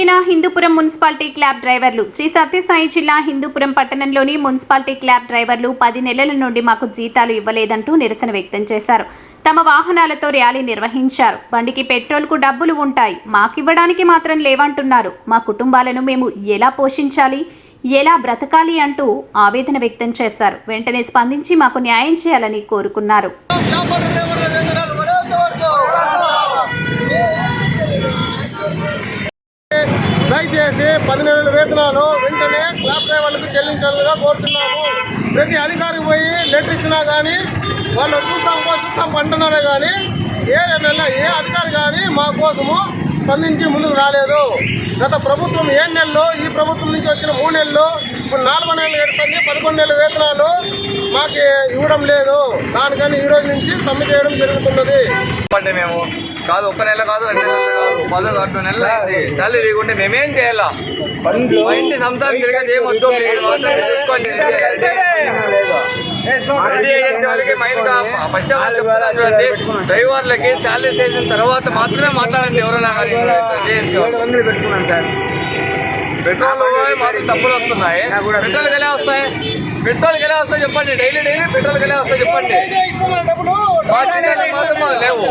రోడ్డెక్కిన Hindupuram municipality cab డ్రైవర్లు. శ్రీ సత్యసాయి జిల్లా హిందూపురం పట్టణంలోని మున్సిపాలిటీ క్యాబ్ డ్రైవర్లు 10 నెలల నుండి మాకు జీతాలు ఇవ్వలేదంటూ నిరసన వ్యక్తం చేశారు. తమ వాహనాలతో ర్యాలీ నిర్వహించారు. బండికి పెట్రోల్కు డబ్బులు ఉంటాయి, మాకివ్వడానికి మాత్రం లేవంటున్నారు. మా కుటుంబాలను మేము ఎలా పోషించాలి, ఎలా బ్రతకాలి అంటూ ఆవేదన వ్యక్తం చేశారు. వెంటనే స్పందించి మాకు న్యాయం చేయాలని కోరుకున్నారు. దయచేసి 10 నెలల వేతనాలు వెంటనే క్యాబ్ డ్రైవర్లకు చెల్లించాలని కోరుతున్నాము. ప్రతి అధికారికి పోయి లెటర్ ఇచ్చినా కానీ వాళ్ళు చూస్తాం అంటున్నారే కానీ ఏ అధికారి కానీ మా కోసము స్పందించి ముందుకు రాలేదు. గత ప్రభుత్వం 7 నెలలు, ఈ ప్రభుత్వం నుంచి వచ్చిన 3 నెలలు, ఇప్పుడు 4 నెలలు గడుస్తుంది. 11 నెలల వేతనాలు మాకు ఇవ్వడం లేదు. దానికని ఈ రోజు నుంచి సమ్మె చేయడం జరుగుతున్నది. అంటే మేము కాదు, 1 నెల కాదు, 2 నెలలు కాదు, 10 నెలలు అయింది. శాలరీ లేకుంటే మేమేం చేయాలా? ఇంటి సంతానం తిరిగేది ఏమొద్దు, చూసుకోండి. డ్రైవర్లకి శాలరీ చేసిన తర్వాత మాత్రమే మాట్లాడండి. ఎవరైనా పెట్టుకున్నాను సార్. పెట్రోల్ మాత్రం డబ్బులు వస్తున్నాయి. పెట్రోల్కి ఎలా వస్తాయి? పెట్రోల్కి ఎలా వస్తాయి చెప్పండి. డైలీ పెట్రోల్కి ఎలా వస్తాయి చెప్పండి. మాత్రం లేవు.